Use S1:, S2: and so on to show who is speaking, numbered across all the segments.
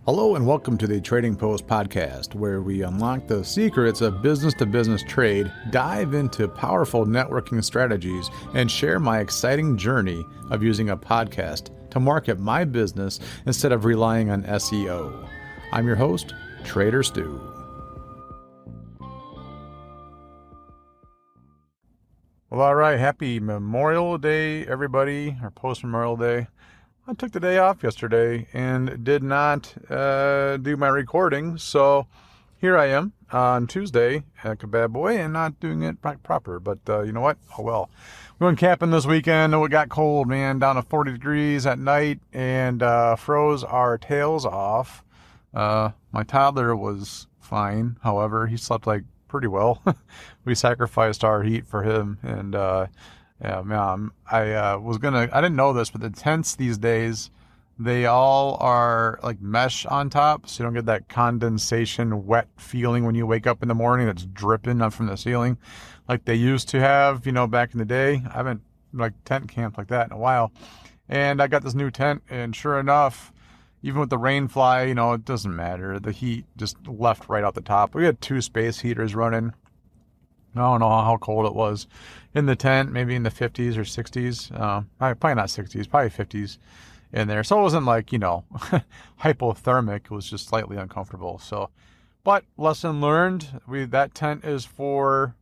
S1: Hello and welcome to the Trading Post podcast, where we unlock the secrets of business-to-business trade, dive into powerful networking strategies, and share my exciting journey of using a podcast to market my business instead of relying on SEO. I'm your host, Trader Stu. Well, all right. Happy Memorial Day, everybody, or post-Memorial Day. I took the day off yesterday and did not do my recording, so here I am on Tuesday, like a bad boy, and not doing it proper, but you know what? Oh well. We went camping this weekend. It got cold, man, down to 40 degrees at night, and froze our tails off. My toddler was fine, however, he slept like pretty well. We sacrificed our heat for him, and yeah, man, I didn't know this, but the tents these days, they all are like mesh on top, so you don't get that condensation wet feeling when you wake up in the morning that's dripping up from the ceiling like they used to have, back in the day. I haven't tent camped like that in a while. And I got this new tent, and sure enough, even with the rain fly, it doesn't matter. The heat just left right out the top. We had 2 space heaters running. I don't know how cold it was in the tent, maybe in the 50s or 60s. Probably not 60s, probably 50s in there. So it wasn't hypothermic. It was just slightly uncomfortable. So, but lesson learned, that tent is for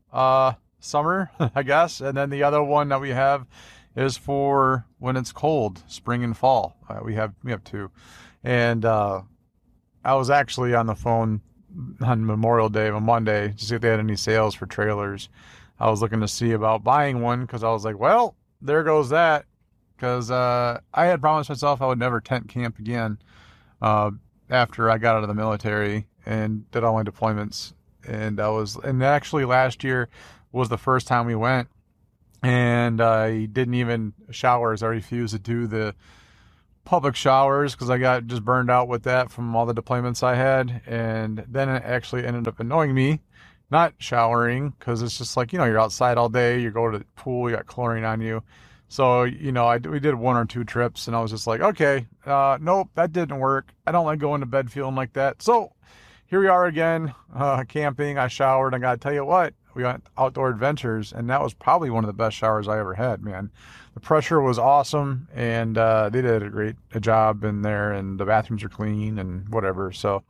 S1: summer, I guess. And then the other one that we have is for when it's cold, spring and fall. We have 2. And I was actually on the phone on Memorial Day, on Monday, to see if they had any sales for trailers. I was looking to see about buying one because I was like, well, there goes that. Because I had promised myself I would never tent camp again after I got out of the military and did all my deployments. And actually last year was the first time we went, and I didn't even showers. I refused to do the public showers because I got just burned out with that from all the deployments I had. And then it actually ended up annoying me not showering because it's just you're outside all day, you go to the pool, you got chlorine on you. So, we did 1 or 2 trips, and I was just like, okay, nope, that didn't work. I don't like going to bed feeling like that. So here we are again, camping. I showered. I got to tell you what, we went outdoor adventures, and that was probably one of the best showers I ever had, man. The pressure was awesome, and they did a job in there, and the bathrooms are clean and whatever. So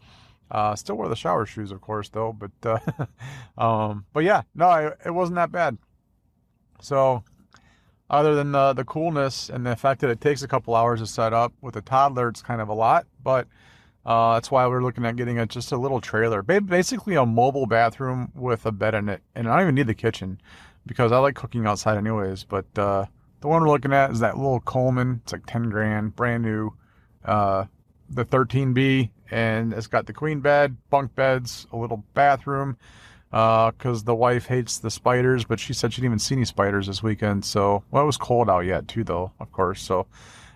S1: still wear the shower shoes, of course, though. But yeah, no, it wasn't that bad. So other than the coolness and the fact that it takes a couple hours to set up with a toddler, it's kind of a lot. But that's why we're looking at getting just a little trailer, basically a mobile bathroom with a bed in it. And I don't even need the kitchen because I like cooking outside anyways. But the one we're looking at is that little Coleman. It's like 10 grand, brand new, the 13B, and it's got the queen bed, bunk beds, a little bathroom, because the wife hates the spiders, but she said she didn't even see any spiders this weekend. So, well, it was cold out yet too, though, of course. So,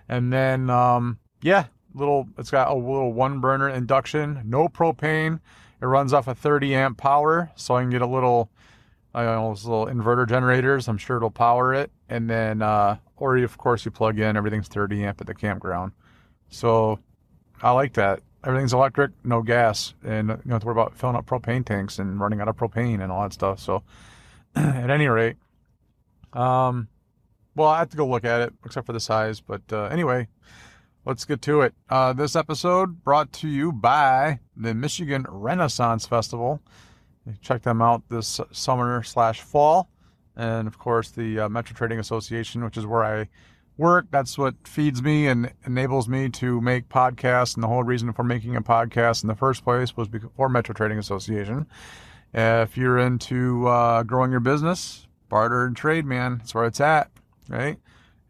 S1: and then, it's got a little 1-burner induction, no propane. It runs off a 30 amp power, so I can get those little inverter generators. I'm sure it'll power it. And then, or of course you plug in, everything's 30 amp at the campground. So I like that. Everything's electric, no gas, and you don't have to worry about filling up propane tanks and running out of propane and all that stuff. So at any rate, well, I have to go look at it, except for the size. But anyway, let's get to it. This episode brought to you by the Michigan Renaissance Festival. Check them out this summer/fall. And of course, the Metro Trading Association, which is where I work. That's what feeds me and enables me to make podcasts. And the whole reason for making a podcast in the first place was for Metro Trading Association. If you're into growing your business, barter and trade, man, that's where it's at, right?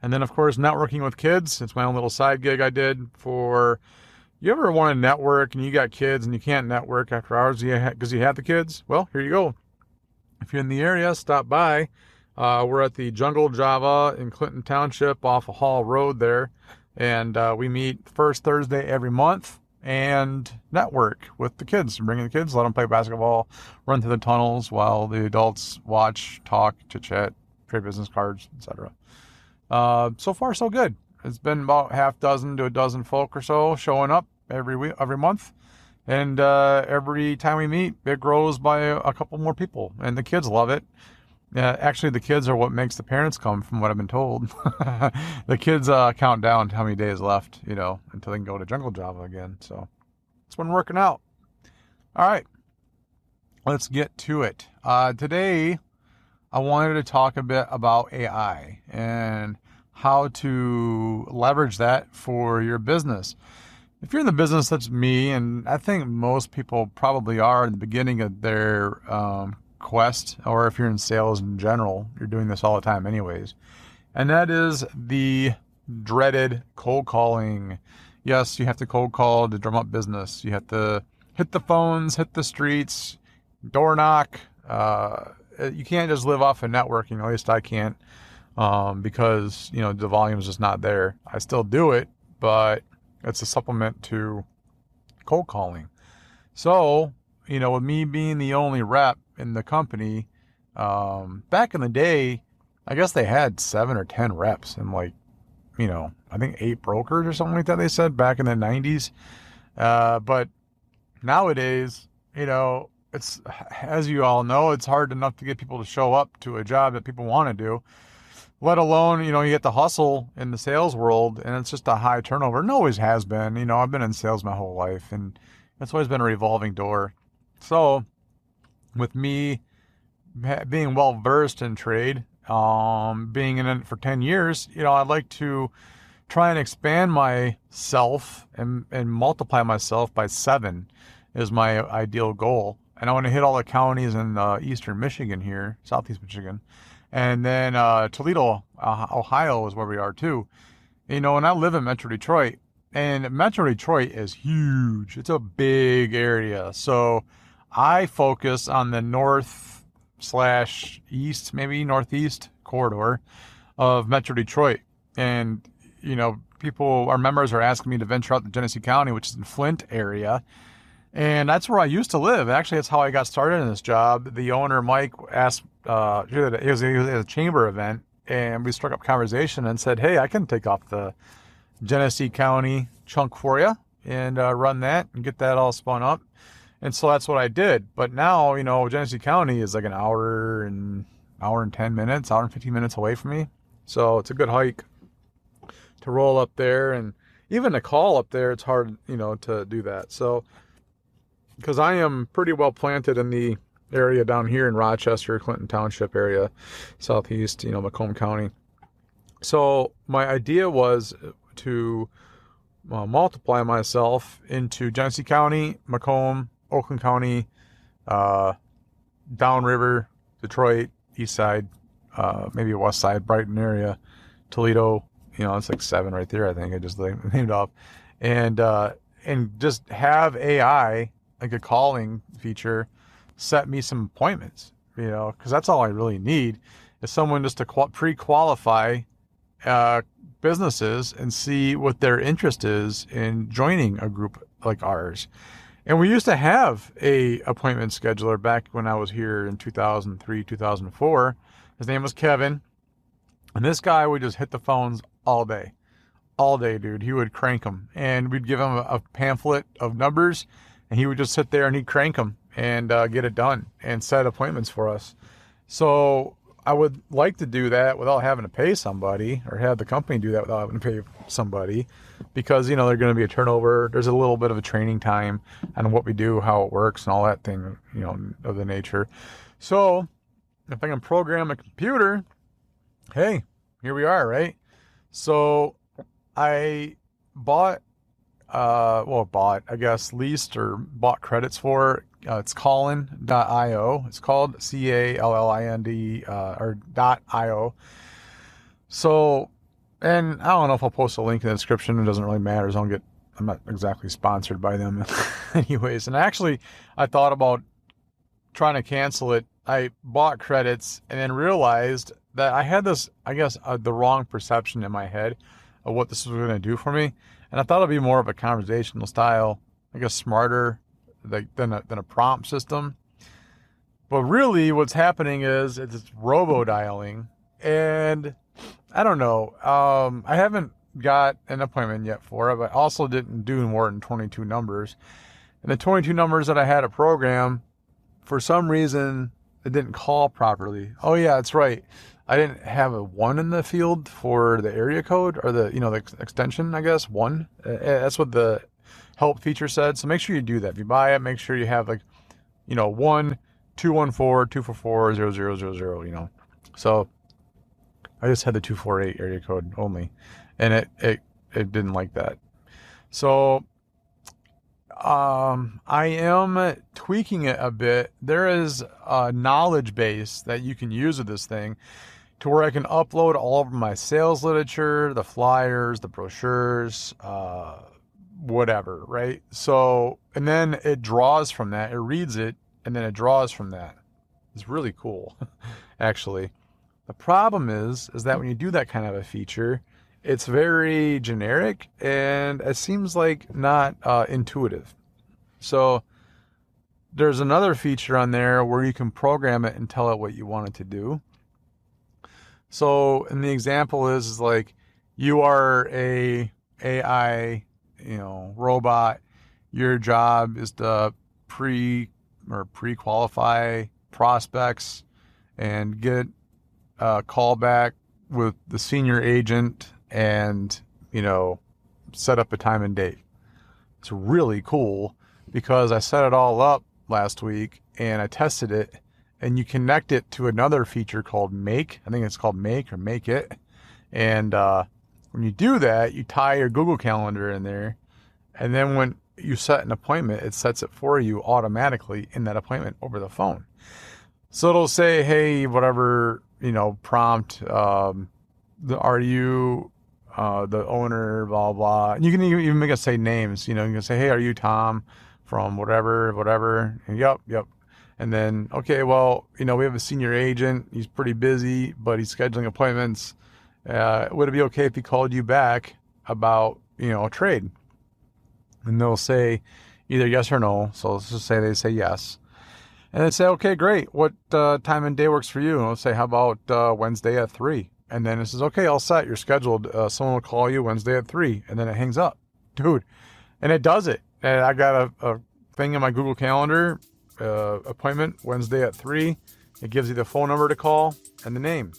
S1: And then, of course, networking with kids. It's my own little side gig I did for... You ever want to network and you got kids and you can't network after hours because you have the kids? Well, here you go. If you're in the area, stop by. We're at the Jungle Java in Clinton Township off of Hall Road there. And we meet first Thursday every month and network with the kids. Bring in the kids, let them play basketball, run through the tunnels while the adults watch, talk, chit-chat, trade business cards, etc. So far, so good. It's been about half dozen to a dozen folk or so showing up every week, every month. And every time we meet, it grows by a couple more people. And the kids love it. Actually, the kids are what makes the parents come, from what I've been told. The kids count down to how many days left, until they can go to Jungle Java again. So it's been working out. All right, let's get to it. Today, I wanted to talk a bit about AI and how to leverage that for your business. If you're in the business, that's me, and I think most people probably are in the beginning of their quest, or if you're in sales in general, you're doing this all the time anyways. And that is the dreaded cold calling. Yes, you have to cold call to drum up business. You have to hit the phones, hit the streets, door knock. You can't just live off of networking. At least I can't, because, the volume is just not there. I still do it, but it's a supplement to cold calling. So, with me being the only rep in the company, back in the day, I guess they had 7 or 10 reps and I think 8 brokers or something like that, they said back in the 90s. But nowadays, it's, as you all know, it's hard enough to get people to show up to a job that people want to do, let alone, you get the hustle in the sales world, and it's just a high turnover. It always has been. I've been in sales my whole life, and it's always been a revolving door. So with me being well versed in trade, being in it for 10 years, I'd like to try and expand myself and multiply myself by 7 is my ideal goal. And I want to hit all the counties in eastern Michigan here, southeast Michigan. And then Toledo, Ohio is where we are too. And I live in Metro Detroit. And Metro Detroit is huge. It's a big area. So I focus on the north/east, maybe northeast corridor of Metro Detroit. And, our members are asking me to venture out to Genesee County, which is in Flint area. And that's where I used to live. Actually, that's how I got started in this job. The owner, Mike, asked, it was a chamber event, and we struck up conversation and said, hey, I can take off the Genesee County chunk for you and run that and get that all spun up. And so that's what I did. But now, Genesee County is like an hour and 10 minutes, hour and 15 minutes away from me. So it's a good hike to roll up there. And even to call up there, it's hard, to do that. So, because I am pretty well planted in the area down here in Rochester, Clinton Township area, southeast, Macomb County. So my idea was to multiply myself into Genesee County, Macomb, Oakland County, downriver, Detroit, east side, maybe west side, Brighton area, Toledo, it's like 7 right there, I think I just named off. And just have AI, like a calling feature, set me some appointments, because that's all I really need is someone just to pre-qualify businesses and see what their interest is in joining a group like ours. And we used to have a appointment scheduler back when I was here in 2003, 2004. His name was Kevin. And this guy would just hit the phones all day, dude. He would crank them, and we'd give him a pamphlet of numbers, and he would just sit there and he'd crank them and get it done and set appointments for us. So I would like to do that without having to pay somebody, or have the company do that without having to pay somebody, because, there's going to be a turnover. There's a little bit of a training time on what we do, how it works, and all that thing, of the nature. So if I can program a computer, hey, here we are, right? So I leased or bought credits for, it's Callin.io. It's called CALLIND, or .io. So, and I don't know if I'll post a link in the description. It doesn't really matter. I'm not exactly sponsored by them anyways. And actually, I thought about trying to cancel it. I bought credits and then realized that I had this, the wrong perception in my head of what this was going to do for me. And I thought it'd be more of a conversational style, smarter than a prompt system. But really what's happening is it's robo dialing. And I don't know. I haven't got an appointment yet for it, but also didn't do more than 22 numbers. And the 22 numbers that I had to program, for some reason, it didn't call properly. Oh yeah, that's right. I didn't have a 1 in the field for the area code, or the extension, I guess, 1. That's what the help feature said. So make sure you do that. If you buy it, make sure you have 1 214 244 0000. So I just had the 248 area code only, and it didn't like that. So I am tweaking it a bit. There is a knowledge base that you can use with this thing to where I can upload all of my sales literature, the flyers, the brochures, whatever, right? So, and then it draws from that. It reads it, and then it draws from that. It's really cool, actually. The problem is that when you do that kind of a feature, it's very generic, and it seems like not intuitive. So there's another feature on there where you can program it and tell it what you want it to do. So, and the example is like, you are a AI, robot. Your job is to pre-qualify prospects and get a call back with the senior agent and, set up a time and date. It's really cool because I set it all up last week and I tested it, and you connect it to another feature called Make. I think it's called Make or Make It. And when you do that, you tie your Google Calendar in there, and then when you set an appointment, it sets it for you automatically in that appointment over the phone. So it'll say, hey, whatever, prompt, are you the owner, blah, blah. And you can even make it say names. You can say, hey, are you Tom from whatever. And yep. And then, okay, well, we have a senior agent. He's pretty busy, but he's scheduling appointments. Would it be okay if he called you back about, a trade? And they'll say either yes or no. So let's just say they say yes. And they say, okay, great. What time and day works for you? And I'll say, how about Wednesday at 3? And then it says, okay, all set. You're scheduled. Someone will call you Wednesday at 3. And then it hangs up. Dude. And it does it. And I got a thing in my Google Calendar, appointment Wednesday at 3. It gives you the phone number to call and the name.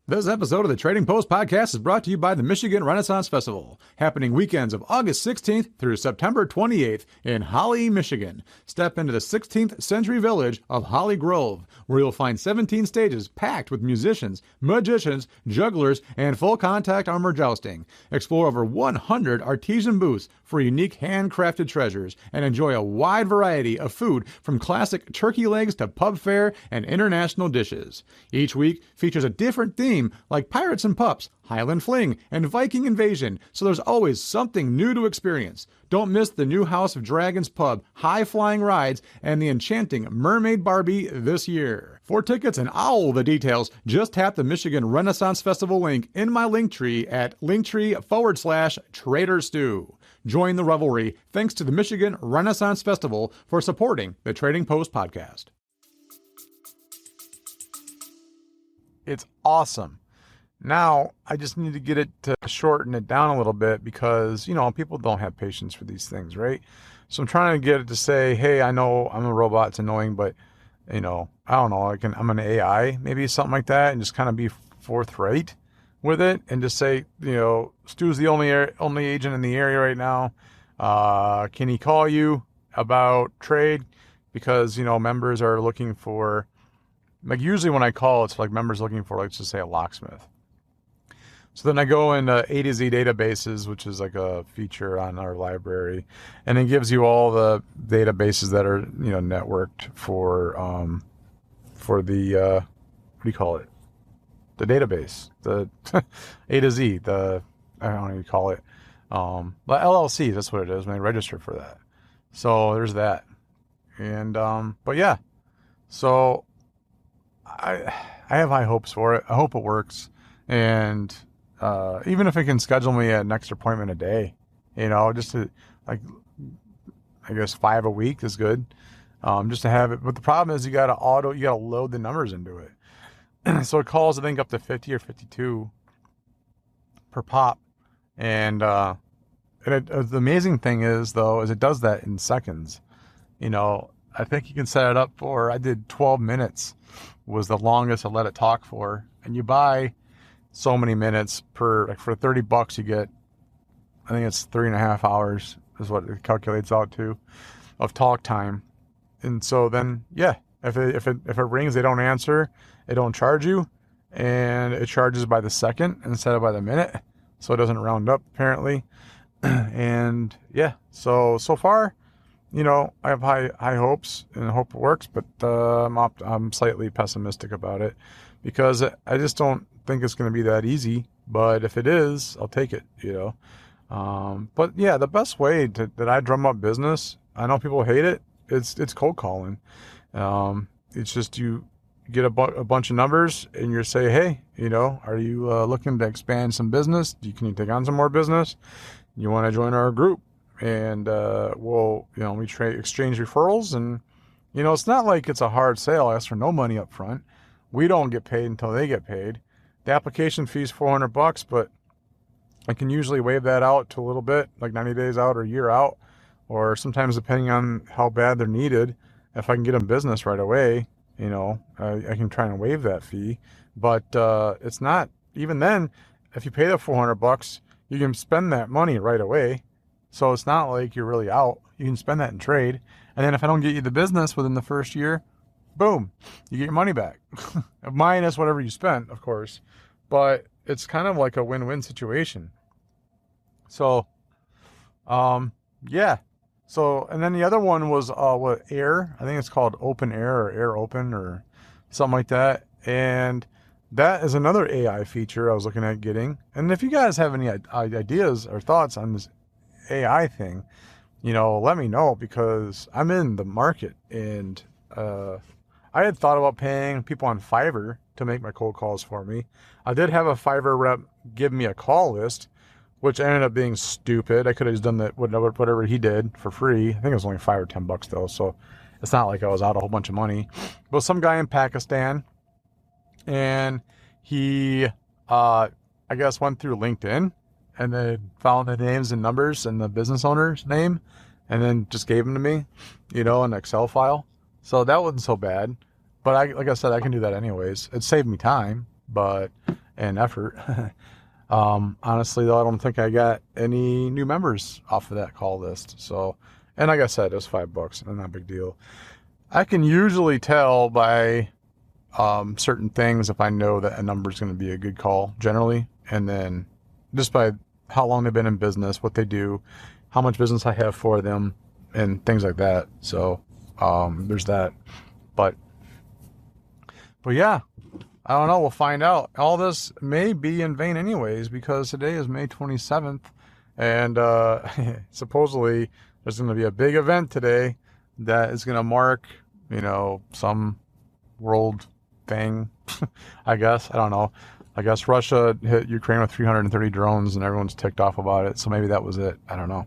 S1: This episode of the Trading Post Podcast is brought to you by the Michigan Renaissance Festival, happening weekends of August 16th through September 28th in Holly, Michigan. Step into the 16th century village of Holly Grove, where you'll find 17 stages packed with musicians, magicians, jugglers, and full contact armor jousting. Explore over 100 artisan booths for unique handcrafted treasures, and enjoy a wide variety of food from classic turkey legs to pub fare and international dishes. Each week features a different theme, like Pirates and Pups, Highland Fling, and Viking Invasion, so there's always something new to experience. Don't miss the new House of Dragons pub, high-flying rides, and the enchanting Mermaid Barbie this year. For tickets and all the details, just tap the Michigan Renaissance Festival link in my Linktree at linktree/TraderStew. Join the revelry thanks to the Michigan Renaissance Festival for supporting the Trading Post Podcast. It's awesome. Now, I just need to get it to shorten it down a little bit because, people don't have patience for these things, right? So I'm trying to get it to say, hey, I know I'm a robot, it's annoying, but, I don't know, I'm an AI, maybe something like that, and just kind of be forthright with it and just say, Stu's the only agent in the area right now. Can he call you about trade? Because, members are looking for, usually when I call, it's like members looking for, let's just say, a locksmith. So then I go into A to Z databases, which is like a feature on our library, and it gives you all the databases that are, networked for the, what do you call it? The database, the A to Z, I don't know what you call it. But LLC, that's what it is when I register for that. So there's that. And, but yeah, so I have high hopes for it. I hope it works. And even if it can schedule me an extra appointment a day, just to, I guess 5 a week is good. just to have it. But the problem is you got to load the numbers into it. So it calls, I think, up to 50 or 52 per pop. And the amazing thing is, though, is it does that in seconds. I think you can set it up for, I did 12 minutes was the longest I let it talk for. And you buy so many minutes for $30 you get, I think it's 3.5 hours is what it calculates out to of talk time. And so then, yeah, if it rings, they don't answer, it don't charge you, and it charges by the second instead of by the minute. So it doesn't round up apparently. And yeah, so far, I have high hopes and hope it works, but I'm slightly pessimistic about it because I just don't think it's going to be that easy. But if it is, I'll take it. But yeah, the best way that I drum up business, I know people hate it. It's cold calling. It's just you get a bunch of numbers and you say, hey, are you looking to expand some business? Can you take on some more business? You want to join our group? And we'll, we exchange referrals, and it's not like it's a hard sale. I ask for no money up front. We don't get paid until they get paid. The application fee is $400, but I can usually waive that out to a little bit, like 90 days out or a year out, or sometimes depending on how bad they're needed. If I can get them business right away, I can try and waive that fee. But it's not, even then, if you pay the $400, you can spend that money right away. So it's not like you're really out. You can spend that in trade. And then if I don't get you the business within the first year, boom, you get your money back. Minus whatever you spent, of course. But it's kind of like a win-win situation. So, yeah. So, and then the other one was, Air. I think it's called Open Air or Air Open or something like that. And that is another AI feature I was looking at getting. And if you guys have any ideas or thoughts on this AI thing, let me know, because I'm in the market, and I had thought about paying people on Fiverr to make my cold calls for me. I did have a Fiverr rep give me a call list, which ended up being stupid. I could have just done that, whatever he did, for free. I think it was only $5 or $10 though, so it's not like I was out a whole bunch of money. But some guy in Pakistan, and he I guess went through LinkedIn and then found the names and numbers and the business owner's name, and then just gave them to me, an Excel file. So that wasn't so bad. But like I said, I can do that anyways. It saved me time, and effort. Honestly, though, I don't think I got any new members off of that call list. So, and like I said, it was $5, not a big deal. I can usually tell by certain things if I know that a number is going to be a good call, generally, and then just by how long they've been in business, what they do, how much business I have for them, and things like that. So there's that. But yeah, I don't know. We'll find out. All this may be in vain anyways, because today is May 27th, and supposedly there's going to be a big event today that is going to mark, some world thing, I guess. I don't know. I guess Russia hit Ukraine with 330 drones, and everyone's ticked off about it. So maybe that was it. I don't know.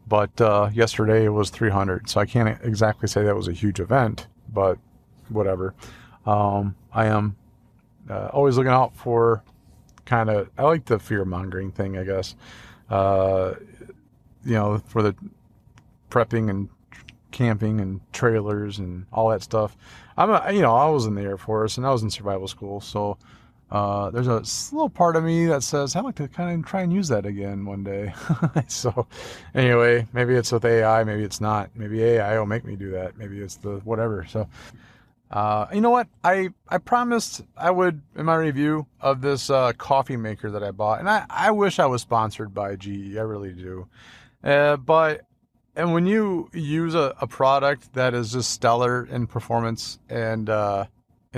S1: But yesterday it was 300. So I can't exactly say that was a huge event, but whatever. I am always looking out for I like the fear-mongering thing, I guess. For the prepping and camping and trailers and all that stuff. I was in the Air Force and I was in survival school, so there's a little part of me that says I'd like to kind of try and use that again one day. So anyway, maybe it's with AI, maybe it's not. Maybe AI will make me do that. Maybe it's the whatever. So you know what? I promised I would, in my review of this coffee maker that I bought, and I wish I was sponsored by GE. I really do. And when you use a product that is just stellar in performance and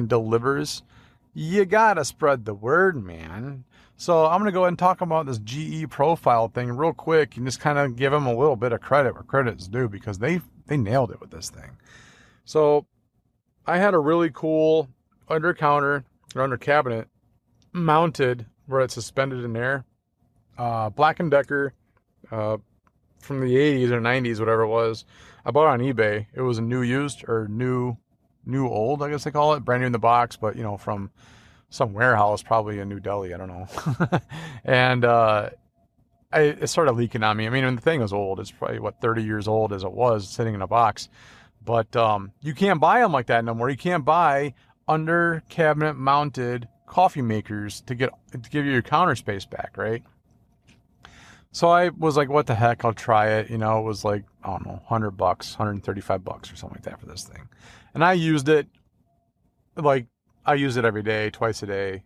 S1: delivers, you gotta spread the word, man. So I'm gonna go ahead and talk about this GE profile thing real quick and just kind of give them a little bit of credit where credit is due, because they nailed it with this thing. So I had a really cool under cabinet mounted where it's suspended in air, Black & Decker, from the 80s or 90s, whatever it was. I bought it on eBay. It was a new used or new old, I guess they call it, brand new in the box, but from some warehouse, probably a New Delhi, I don't know. And it started leaking on me. I mean, and the thing was old. It's probably 30 years old as it was sitting in a box. But you can't buy them like that no more. You can't buy under cabinet mounted coffee makers to give you your counter space back, right? So I was like, what the heck? I'll try it. It was like, I don't know, $100, $135 or something like that for this thing. And I used it like I use it every day, twice a day,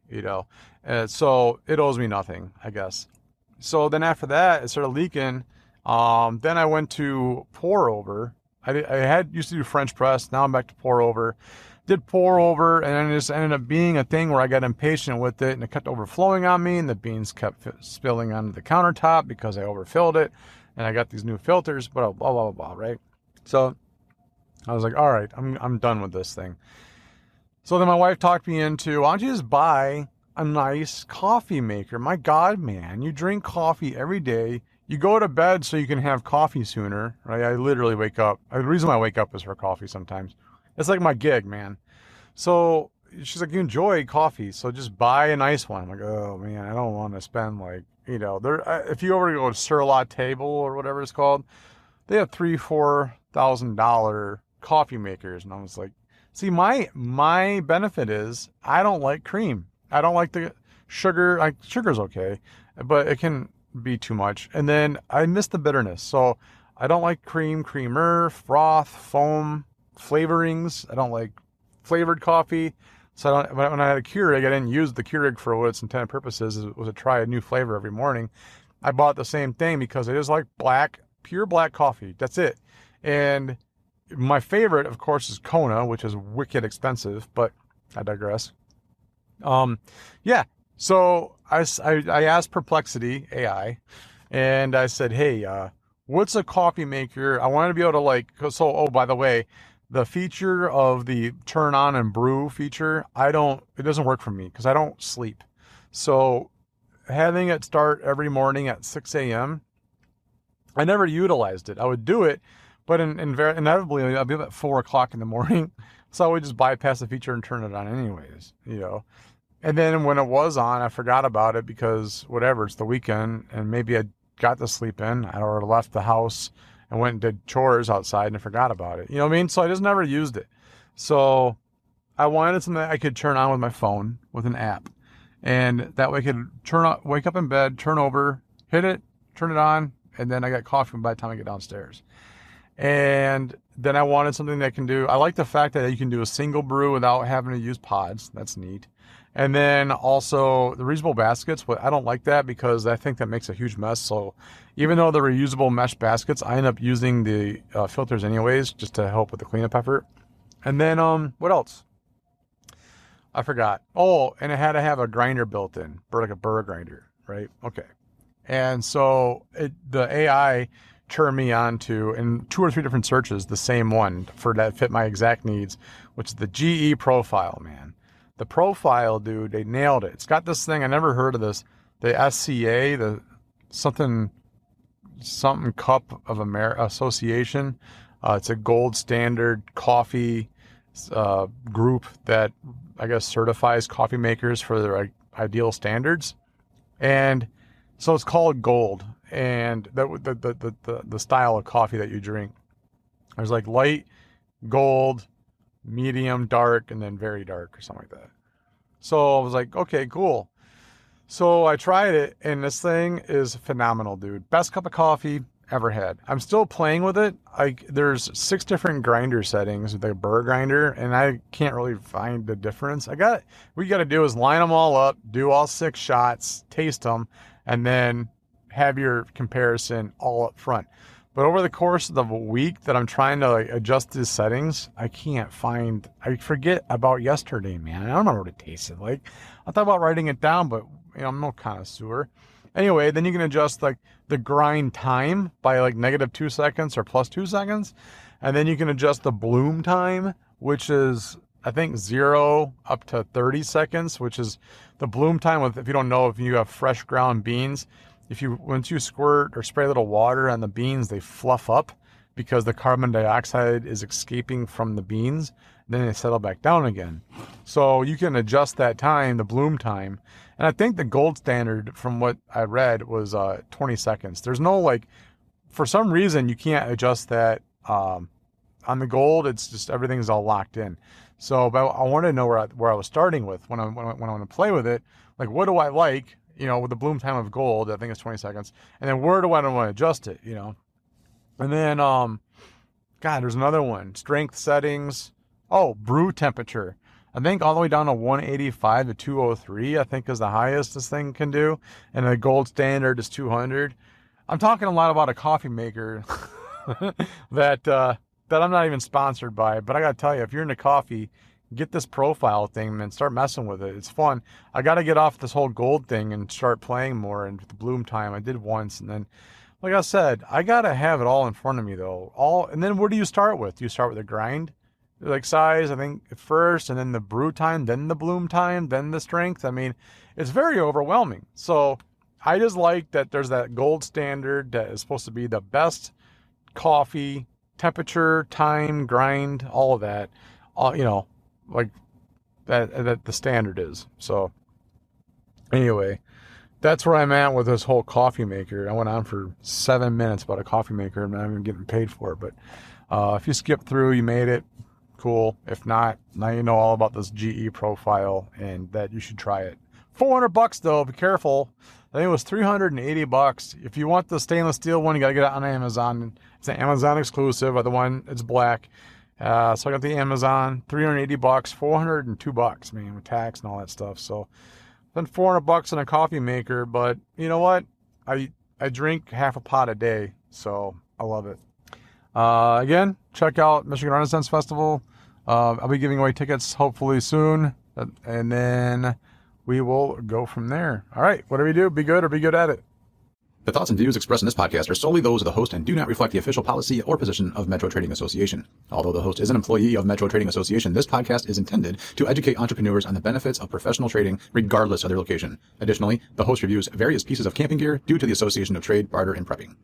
S1: so it owes me nothing, I guess. So then after that, it started leaking. Then I went to pour over. I used to do French press. Now I'm back to pour over. Did pour over, and then it just ended up being a thing where I got impatient with it, and it kept overflowing on me, and the beans kept spilling onto the countertop because I overfilled it, and I got these new filters, blah, blah, blah, blah, right? So I was like, all right, I'm done with this thing. So then my wife talked me into, why don't you just buy a nice coffee maker? My God, man, you drink coffee every day. You go to bed so you can have coffee sooner, right? I literally wake up. The reason why I wake up is for coffee sometimes. It's like my gig, man. So she's like, you enjoy coffee, so just buy a nice one. I'm like, oh, man, I don't want to spend if you ever go to Sur La Table or whatever it's called, they have $3,000-$4,000 coffee makers. And I was like, see, my benefit is I don't like cream. I don't like the sugar. Sugar's okay, but it can be too much. And then I miss the bitterness. So I don't like creamer, froth, foam, flavorings. I don't like flavored coffee. So when I had a Keurig, I didn't use the Keurig for what its intended purposes was to try a new flavor every morning. I bought the same thing because I just like pure black coffee. That's it. And my favorite, of course, is Kona, which is wicked expensive, but I digress. Yeah. So I asked Perplexity AI, and I said, hey, what's a coffee maker? I wanted to be able to oh, by the way, the feature of the turn on and brew feature, it doesn't work for me because I don't sleep. So having it start every morning at 6 a.m., I never utilized it. I would do it, but inevitably I'll be up at 4 o'clock in the morning. So I would just bypass the feature and turn it on anyways, And then when it was on, I forgot about it because whatever, it's the weekend and maybe I got to sleep in or left the house and went and did chores outside and I forgot about it. You know what I mean? So I just never used it. So I wanted something that I could turn on with my phone with an app. And that way I could wake up in bed, turn over, hit it, turn it on, and then I got coffee by the time I get downstairs. And then I wanted something that can do, I like the fact that you can do a single brew without having to use pods. That's neat. And then also the reusable baskets, but I don't like that because I think that makes a huge mess. So even though they're reusable mesh baskets, I end up using the filters anyways, just to help with the cleanup effort. And then, what else? I forgot. Oh, and it had to have a grinder built in, like a burr grinder, right? Okay. And so the AI turned me on to, in 2 or 3 different searches, the same one that fit my exact needs, which is the GE Profile, man. The Profile, dude, they nailed it. It's got this thing, I never heard of this, the SCA, the something Cup of America Association. It's a gold standard coffee group that I guess certifies coffee makers for their ideal standards. And so it's called gold. And the style of coffee that you drink. There's like light, gold, medium, dark, and then very dark or something like that. So I was like, okay, cool. So I tried it, and this thing is phenomenal, dude. Best cup of coffee ever had. I'm still playing with it. There's 6 different grinder settings with the burr grinder, and I can't really find the difference. What you got to do is line them all up, do all 6 shots, taste them, and then have your comparison all up front. But over the course of the week that I'm trying to adjust these settings, I forget about yesterday, man. I don't remember what it tasted like. I thought about writing it down, but I'm no connoisseur. Anyway, then you can adjust the grind time by -2 seconds or +2 seconds. And then you can adjust the bloom time, which is, I think, 0 up to 30 seconds, which is the bloom time if you don't know, if you have fresh ground beans, once you squirt or spray a little water on the beans, they fluff up because the carbon dioxide is escaping from the beans. Then they settle back down again. So you can adjust that time, the bloom time. And I think the gold standard from what I read was 20 seconds. There's no for some reason you can't adjust that on the gold. It's just everything's all locked in. So but I wanted to know where I was starting with when I want to play with it. Like, what do I like? With the bloom time of gold, I think it's 20 seconds. And then where do I want to adjust it? And then there's another one. Strength settings. Oh, brew temperature. I think all the way down to 185 to 203, I think is the highest this thing can do. And the gold standard is 200. I'm talking a lot about a coffee maker that I'm not even sponsored by. But I got to tell you, if you're into coffee, get this profile thing and start messing with it. It's fun. I got to get off this whole gold thing and start playing more. And the bloom time, I did once. And then, like I said, I got to have it all in front of me, though. And then where do you start with? Do you start with the grind? Size, I think, at first, and then the brew time, then the bloom time, then the strength. I mean, it's very overwhelming. So I just like that there's that gold standard that is supposed to be the best coffee, temperature, time, grind, all of that, like that the standard is. So anyway, that's where I'm at with this whole coffee maker. I went on for 7 minutes about a coffee maker. I'm not even getting paid for it. But if you skip through, you made it. Cool. If not, now you know all about this GE profile and that you should try it. $400 though. Be careful. I think it was $380. If you want the stainless steel one, you got to get it on Amazon. It's an Amazon exclusive. The one, it's black. So I got the Amazon, $380, $402, man, with tax and all that stuff. So then $400 on a coffee maker. But you know what? I drink half a pot a day, so I love it. Again, check out Michigan Renaissance Festival. I'll be giving away tickets hopefully soon, and then we will go from there. All right, whatever you do, be good or be good at it.
S2: The thoughts and views expressed in this podcast are solely those of the host and do not reflect the official policy or position of Metro Trading Association. Although the host is an employee of Metro Trading Association, this podcast is intended to educate entrepreneurs on the benefits of professional trading regardless of their location. Additionally, the host reviews various pieces of camping gear due to the Association of Trade, Barter, and Prepping.